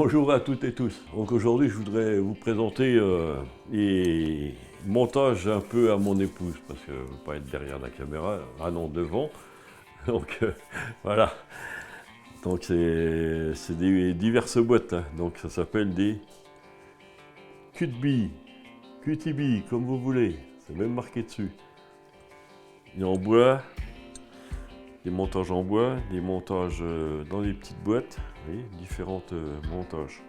Bonjour à toutes et tous. Donc aujourd'hui, je voudrais vous présenter les montages un peu à mon épouse, parce que je ne veux pas être derrière la caméra, ah non, devant. Donc voilà. Donc c'est des diverses boîtes, hein. Donc ça s'appelle des QTB, QTB, comme vous voulez. C'est même marqué dessus. Il y a en bois, des montages en bois, des montages dans des petites boîtes, vous voyez, différentes montages.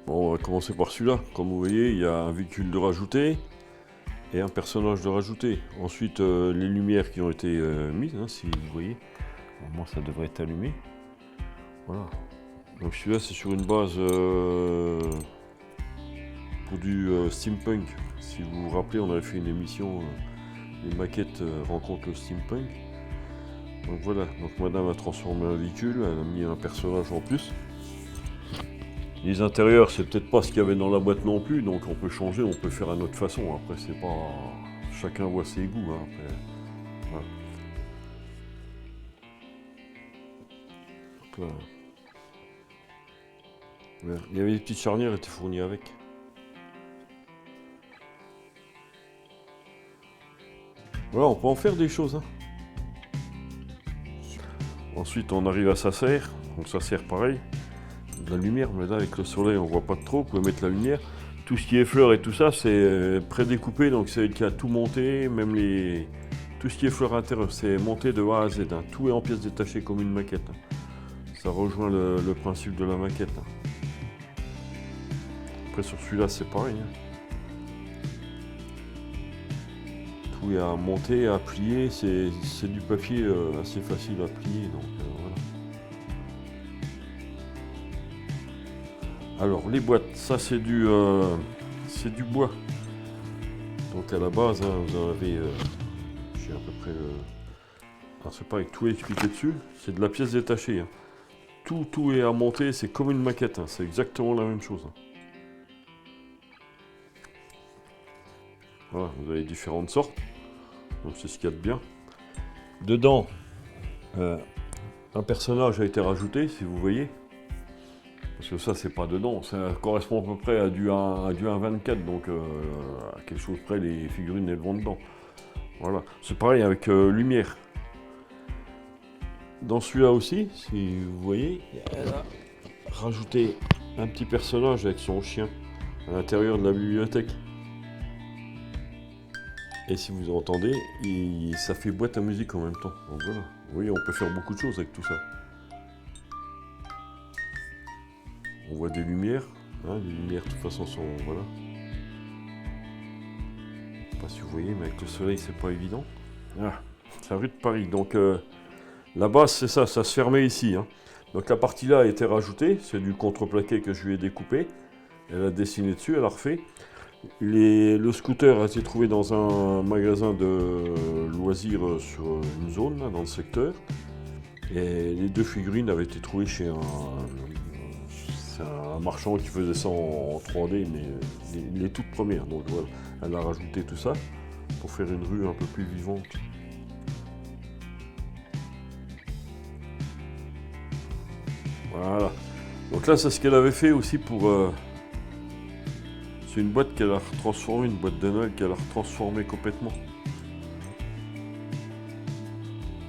Bon, on va commencer par celui-là. Comme vous voyez, il y a un véhicule de rajouté et un personnage de rajouté. Ensuite, les lumières qui ont été mises, hein, si vous voyez. Normalement, ça devrait être allumé. Voilà. Donc celui-là, c'est sur une base pour du steampunk. Si vous vous rappelez, on avait fait une émission, les maquettes rencontrent le steampunk. Donc voilà, donc madame a transformé un véhicule, elle a mis un personnage en plus. Les intérieurs, c'est peut-être pas ce qu'il y avait dans la boîte non plus, donc on peut changer, on peut faire à notre façon. Après, c'est pas... Chacun voit ses goûts, hein, après. Voilà. Voilà. Il y avait des petites charnières qui étaient fournies avec. Voilà, on peut en faire des choses, hein. Ensuite, on arrive à sa serre. Donc ça sert pareil. De la lumière, mais là, avec le soleil, on voit pas trop. Vous pouvez mettre la lumière. Tout ce qui est fleurs et tout ça, c'est prédécoupé. Donc c'est elle qui a tout monté. Même tout ce qui est fleurs intérieures, c'est monté de A à Z, hein. Tout est en pièces détachées comme une maquette, hein. Ça rejoint le principe de la maquette, hein. Après, sur celui-là, c'est pareil, hein. Tout est à monter, à plier. C'est du papier assez facile à plier. Donc voilà. Alors les boîtes, ça c'est du bois. Donc à la base, hein, vous en avez, j'ai à peu près, c'est pareil, tout est expliqué dessus. C'est de la pièce détachée, hein. Tout est à monter, c'est comme une maquette, hein. C'est exactement la même chose, hein. Voilà, vous avez différentes sortes. Donc c'est ce qu'il y a de bien. Dedans, un personnage a été rajouté, si vous voyez. Parce que ça, c'est pas dedans. Ça correspond à peu près à du 1,24. Donc à quelque chose près, les figurines, elles vont dedans. Voilà. C'est pareil avec lumière. Dans celui-là aussi, si vous voyez, elle a rajouté un petit personnage avec son chien à l'intérieur de la bibliothèque. Et si vous entendez, ça fait boîte à musique en même temps. Donc voilà. Vous voyez, on peut faire beaucoup de choses avec tout ça. On voit des lumières. Hein, les lumières, de toute façon, sont... Voilà. Je sais pas si vous voyez, mais avec le soleil, c'est pas évident. Ah, c'est la rue de Paris. Donc, la base, c'est ça. Ça se fermait ici, hein. Donc, la partie là a été rajoutée. C'est du contreplaqué que je lui ai découpé. Elle a dessiné dessus, elle a refait. Le scooter a été trouvé dans un magasin de loisirs sur une zone, là, dans le secteur. Et les deux figurines avaient été trouvées chez un marchand qui faisait ça en 3D, mais les toutes premières. Donc voilà, elle a rajouté tout ça pour faire une rue un peu plus vivante. Voilà. Donc là, c'est ce qu'elle avait fait aussi pour... C'est une boîte qu'elle a transformée, une boîte de Noël qu'elle a retransformée complètement.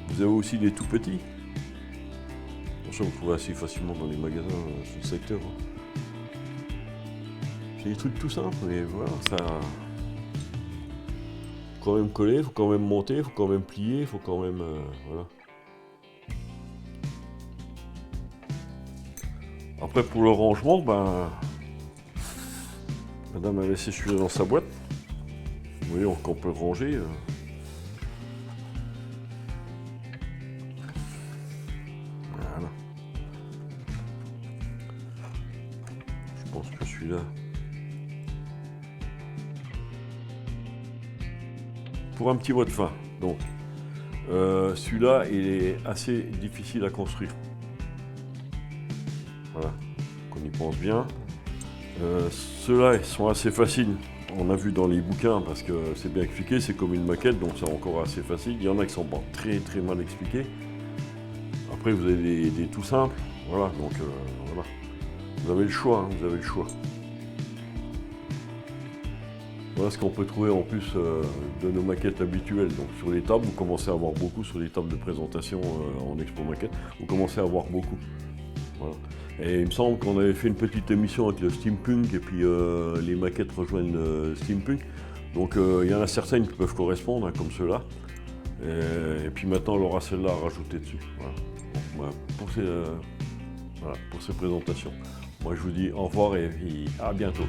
Vous avez aussi des tout petits. Ça, vous trouvez assez facilement dans les magasins sur le secteur, hein. C'est des trucs tout simples, mais voilà, ça... Faut quand même coller, faut quand même monter, faut quand même plier, faut quand même... voilà. Après, pour le rangement, ben... Madame a laissé celui-là dans sa boîte. Vous voyez, qu'on peut ranger. Voilà. Je pense que celui-là... Pour un petit mot de fin, donc, celui-là, il est assez difficile à construire. Voilà, qu'on y pense bien. Ceux-là, ils sont assez faciles. On a vu dans les bouquins, parce que c'est bien expliqué, c'est comme une maquette, donc c'est encore assez facile. Il y en a qui sont pas très très mal expliqués. Après, vous avez des tout simples. Voilà, donc voilà. Vous avez le choix, hein, vous avez le choix. Voilà ce qu'on peut trouver en plus de nos maquettes habituelles. Donc sur les tables, vous commencez à avoir beaucoup, sur les tables de présentation en expo maquette, vous commencez à avoir beaucoup. Voilà. Et il me semble qu'on avait fait une petite émission avec le steampunk et puis les maquettes rejoignent le steampunk. Donc il y en a certaines qui peuvent correspondre, hein, comme ceux-là. Et puis maintenant, on aura celle-là à rajouter dessus. Voilà. Donc, pour ces présentations. Moi, je vous dis au revoir et à bientôt.